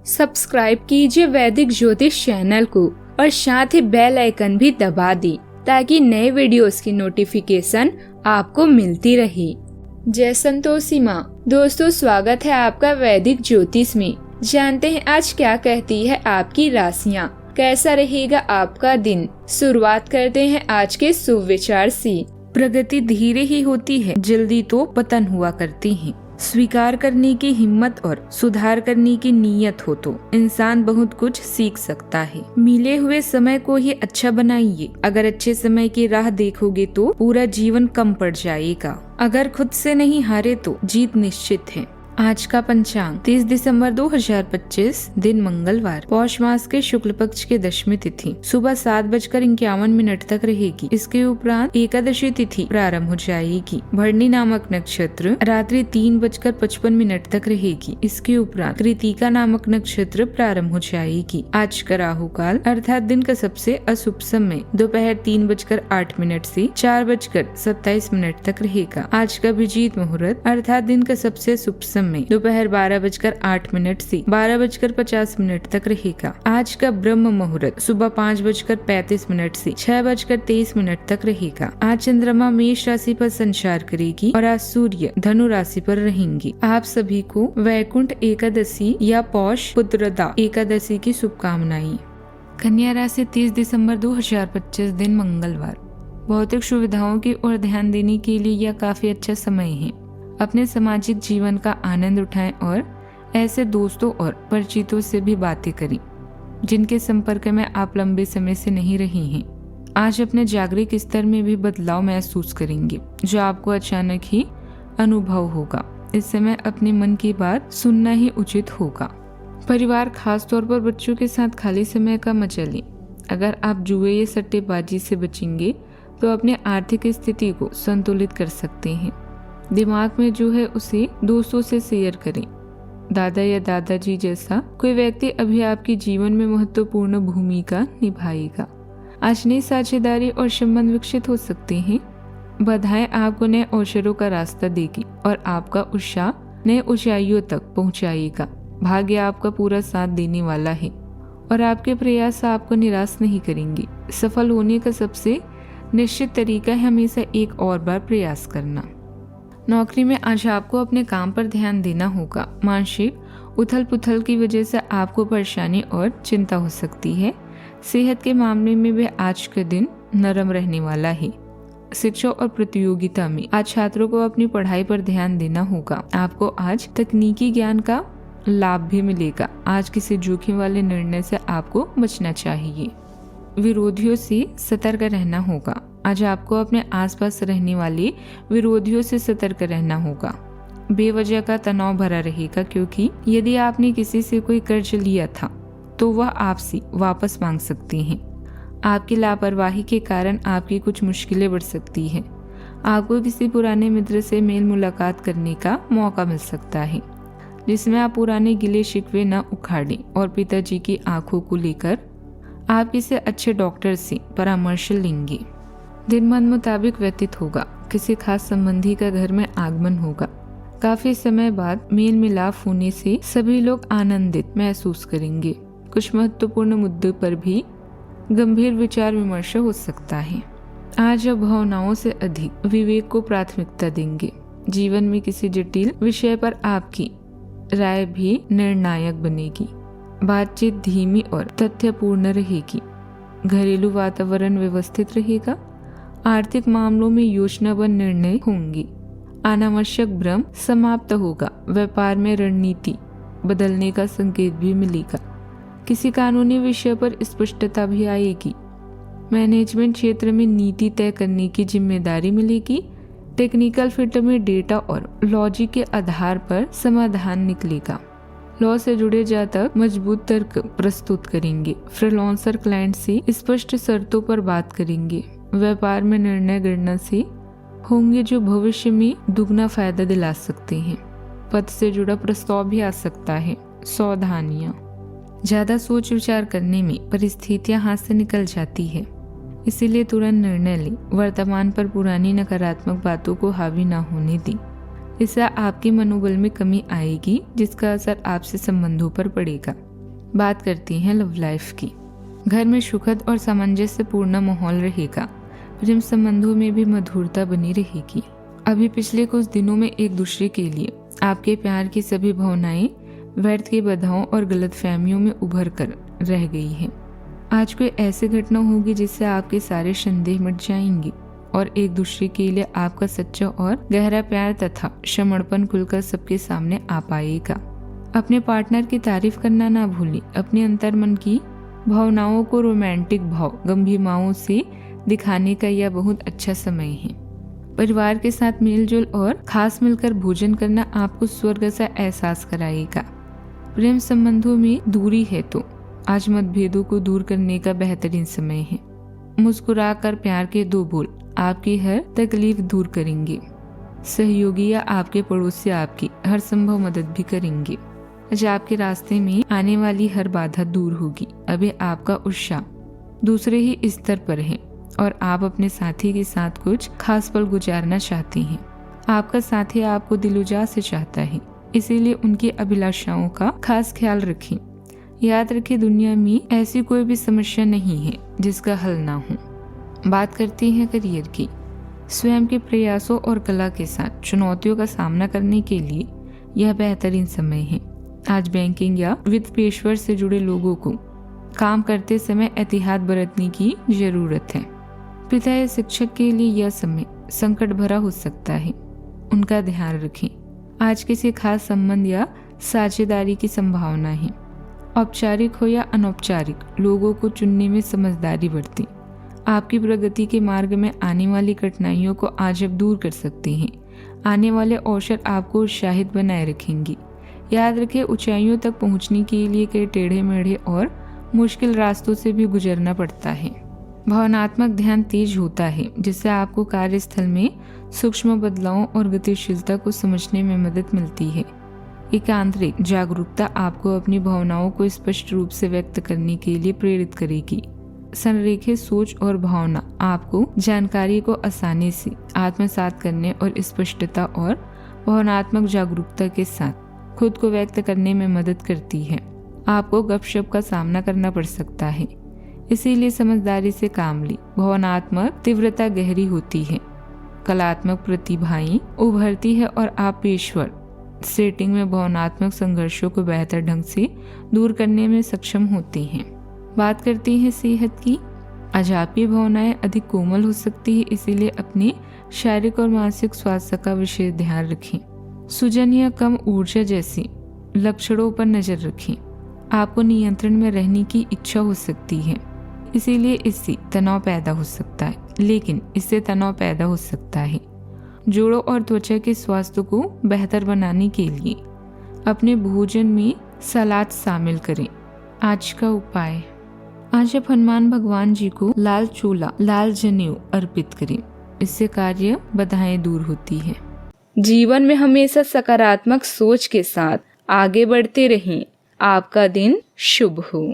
Subscribe कीजिए वैदिक ज्योतिष चैनल को और साथ ही बेल आइकन भी दबा दी ताकि नए वीडियोस की नोटिफिकेशन आपको मिलती रहे। जय संतोषी माँ। दोस्तों, स्वागत है आपका वैदिक ज्योतिष में। जानते हैं आज क्या कहती है आपकी राशियाँ, कैसा रहेगा आपका दिन। शुरुआत करते हैं आज के शुभ विचार से। प्रगति धीरे ही होती है, जल्दी तो पतन हुआ करती है। स्वीकार करने की हिम्मत और सुधार करने की नीयत हो तो इंसान बहुत कुछ सीख सकता है। मिले हुए समय को ही अच्छा बनाइए। अगर अच्छे समय की राह देखोगे तो पूरा जीवन कम पड़ जाएगा। अगर खुद से नहीं हारे तो जीत निश्चित है। आज का पंचांग 30 दिसंबर 2025, दिन मंगलवार, पौष मास के शुक्ल पक्ष के दशमी तिथि सुबह 7:51 तक रहेगी। इसके उपरांत एकादशी तिथि प्रारंभ हो जाएगी। भरणी नामक नक्षत्र रात्रि 3:55 तक रहेगी। इसके उपरांत कृतिका नामक नक्षत्र प्रारंभ हो जाएगी। आज का राहु काल अर्थात दिन का सबसे अशुभ समय दोपहर 3:08 से 4:27 तक रहेगा। आज का अभिजीत मुहूर्त अर्थात दिन का सबसे शुभ समय दोपहर 12:08 से 12:50 तक रहेगा। आज का ब्रह्म मुहूर्त सुबह 5:35 से 6:23 तक रहेगा। आज चंद्रमा मेष राशि पर संचार करेगी और आज सूर्य धनु राशि पर रहेंगे। आप सभी को वैकुंठ एकादशी या पौष पुत्रदा एकादशी की शुभकामनाएं। कन्या राशि 30 दिसंबर 2025, दिन मंगलवार, भौतिक सुविधाओं की ओर ध्यान देने के लिए यह काफी अच्छा समय है। अपने सामाजिक जीवन का आनंद उठाएं और ऐसे दोस्तों और परिचितों से भी बातें करें जिनके संपर्क में आप लंबे समय से नहीं रही हैं। आज अपने जागृत स्तर में भी बदलाव महसूस करेंगे जो आपको अचानक ही अनुभव होगा। इस समय अपने मन की बात सुनना ही उचित होगा। परिवार खास तौर पर बच्चों के साथ खाली समय का मजा लें। अगर आप जुए या सट्टेबाजी से बचेंगे तो अपने आर्थिक स्थिति को संतुलित कर सकते हैं। दिमाग में जो है उसे दोस्तों से शेयर करें। दादा या दादाजी जैसा कोई व्यक्ति अभी आपके जीवन में महत्वपूर्ण भूमिका निभाएगा। आज नई साझेदारी और संबंध विकसित हो सकते हैं। बधाएं आपको नए अवसरों का रास्ता देगी और आपका उत्साह नए ऊंचाइयों तक पहुंचाएगा। भाग्य आपका पूरा साथ देने वाला है और आपके प्रयास आपको निराश नहीं करेंगे। सफल होने का सबसे निश्चित तरीका है हमेशा एक और बार प्रयास करना। नौकरी में आज आपको अपने काम पर ध्यान देना होगा। मानसिक उथल पुथल की वजह से आपको परेशानी और चिंता हो सकती है। सेहत के मामले में भी आज का दिन नरम रहने वाला है। शिक्षा और प्रतियोगिता में आज छात्रों को अपनी पढ़ाई पर ध्यान देना होगा। आपको आज तकनीकी ज्ञान का लाभ भी मिलेगा। आज किसी जोखिम वाले निर्णय से आपको बचना चाहिए। विरोधियों से सतर्क रहना होगा। आज आपको अपने आसपास रहने वाले विरोधियों से सतर्क रहना होगा। बेवजह का तनाव भरा रहेगा क्योंकि यदि आपने किसी से कोई कर्ज लिया था तो वह आपसे वापस मांग सकते हैं। आपकी लापरवाही के कारण आपकी कुछ मुश्किलें बढ़ सकती हैं। आपको किसी पुराने मित्र से मेल मुलाकात करने का मौका मिल सकता है जिसमें आप पुराने गिले शिकवे न उखाड़ें और पिताजी की आंखों को लेकर आप किसी अच्छे डॉक्टर से परामर्श लेंगे। दिन मन मुताबिक व्यतीत होगा। किसी खास संबंधी का घर में आगमन होगा। काफी समय बाद मेल मिलाप होने से सभी लोग आनंदित महसूस करेंगे। कुछ महत्वपूर्ण मुद्दों पर भी गंभीर विचार विमर्श हो सकता है। आज आप भावनाओं से अधिक विवेक को प्राथमिकता देंगे। जीवन में किसी जटिल विषय पर आपकी राय भी निर्णायक बनेगी। बातचीत धीमी और तथ्यपूर्ण रहेगी। घरेलू वातावरण व्यवस्थित रहेगा। आर्थिक मामलों में योजनाबद्ध निर्णय होंगे। अनावश्यक भ्रम समाप्त होगा। व्यापार में रणनीति बदलने का संकेत भी मिलेगा। किसी कानूनी विषय पर स्पष्टता भी आएगी। मैनेजमेंट क्षेत्र में नीति तय करने की जिम्मेदारी मिलेगी। टेक्निकल फील्ड में डेटा और लॉजिक के आधार पर समाधान निकलेगा। लॉ से जुड़े जातक मजबूत तर्क प्रस्तुत करेंगे। फ्रीलांसर क्लाइंट से स्पष्ट शर्तों पर बात करेंगे। व्यापार में निर्णय गणना से होंगे जो भविष्य में दुगना फायदा दिला सकते हैं। पद से जुड़ा प्रस्ताव भी आ सकता है। सावधानियां, ज्यादा सोच विचार करने में परिस्थितियां हाथ से निकल जाती है, इसीलिए तुरंत निर्णय लें। वर्तमान पर पुरानी नकारात्मक बातों को हावी न होने दें। इससे आपके मनोबल में कमी आएगी जिसका असर आपसे संबंधों पर पड़ेगा। बात करती हैं लव लाइफ की। घर में सुखद और सामंजस्यपूर्ण माहौल रहेगा। प्रेम संबंधों में भी मधुरता बनी रहेगी। अभी पिछले कुछ दिनों में एक दूसरे के लिए आपके प्यार की सभी भावनाएं व्यर्थ की बाधाओं और गलतफहमियों में उभर कर रह गई हैं। आज कोई ऐसी घटना होगी जिससे आपके सारे संदेह मिट जाएंगे और एक दूसरे के लिए आपका सच्चा और गहरा प्यार तथा समर्पण खुलकर सबके सामने आ पाएगा। अपने पार्टनर की तारीफ करना ना भूलें। अपने अंतर्मन की भावनाओं को रोमांटिक भाव गंभीरताओं से दिखाने का यह बहुत अच्छा समय है। परिवार के साथ मेलजोल और खास मिलकर भोजन करना आपको स्वर्ग सा एहसास कराएगा। प्रेम संबंधों में दूरी है तो आज मतभेदों को दूर करने का बेहतरीन समय है। मुस्कुराकर प्यार के 2 बोल आपकी हर तकलीफ दूर करेंगे। सहयोगी या आपके पड़ोसी आपकी हर संभव मदद भी करेंगे। आज आपके रास्ते में आने वाली हर बाधा दूर होगी। अभी आपका उत्साह दूसरे ही स्तर पर है और आप अपने साथी के साथ कुछ खास पल गुजारना चाहते हैं। आपका साथी आपको दिलोजान से चाहता है, इसीलिए उनकी अभिलाषाओं का खास ख्याल रखें। याद रखें, दुनिया में ऐसी कोई भी समस्या नहीं है जिसका हल ना हो। बात करते हैं करियर की। स्वयं के प्रयासों और कला के साथ चुनौतियों का सामना करने के लिए यह बेहतरीन समय है। आज बैंकिंग या वित्त पेशेवर से जुड़े लोगों को काम करते समय एहतियात बरतने की जरूरत है। पिता या शिक्षक के लिए यह समय संकट भरा हो सकता है, उनका ध्यान रखें। आज किसी खास संबंध या साझेदारी की संभावना है। औपचारिक हो या अनौपचारिक लोगों को चुनने में समझदारी बरतें। आपकी प्रगति के मार्ग में आने वाली कठिनाइयों को आज आप दूर कर सकते हैं। आने वाले अवसर आपको उत्साहित बनाए रखेंगे। याद रखें, ऊंचाइयों तक पहुंचने के लिए कई टेढ़े मेढ़े और मुश्किल रास्तों से भी गुजरना पड़ता है। भावनात्मक ध्यान तेज होता है, जिससे आपको कार्यस्थल में सूक्ष्म बदलावों और गतिशीलता को समझने में मदद मिलती है। एकांतरिक जागरूकता आपको अपनी भावनाओं को स्पष्ट रूप से व्यक्त करने के लिए प्रेरित करेगी। संरेखित सोच और भावना आपको जानकारी को आसानी से आत्मसात करने और स्पष्टता और भावनात्मक जागरूकता के साथ खुद को व्यक्त करने में मदद करती है। आपको गपशप का सामना करना पड़ सकता है, इसीलिए समझदारी से काम ली। भावनात्मक तीव्रता गहरी होती है, कलात्मक प्रतिभाएं उभरती है और आप पेशेवर सेटिंग में भावनात्मक संघर्षों को बेहतर ढंग से दूर करने में सक्षम होते हैं। बात करते हैं सेहत की। आज आपकी भावनाएं अधिक कोमल हो सकती है, इसीलिए अपने शारीरिक और मानसिक स्वास्थ्य का विशेष ध्यान रखें। सूजन या कम ऊर्जा जैसे लक्षणों पर नजर रखें। आपको नियंत्रण में रहने की इच्छा हो सकती है, इसीलिए इससे तनाव पैदा हो सकता है। जोड़ों और त्वचा के स्वास्थ्य को बेहतर बनाने के लिए अपने भोजन में सलाद शामिल करें। आज का उपाय, आज आप हनुमान भगवान जी को लाल चोला लाल जनेऊ अर्पित करें। इससे कार्य बाधाएं दूर होती है। जीवन में हमेशा सकारात्मक सोच के साथ आगे बढ़ते रहें। आपका दिन शुभ हो।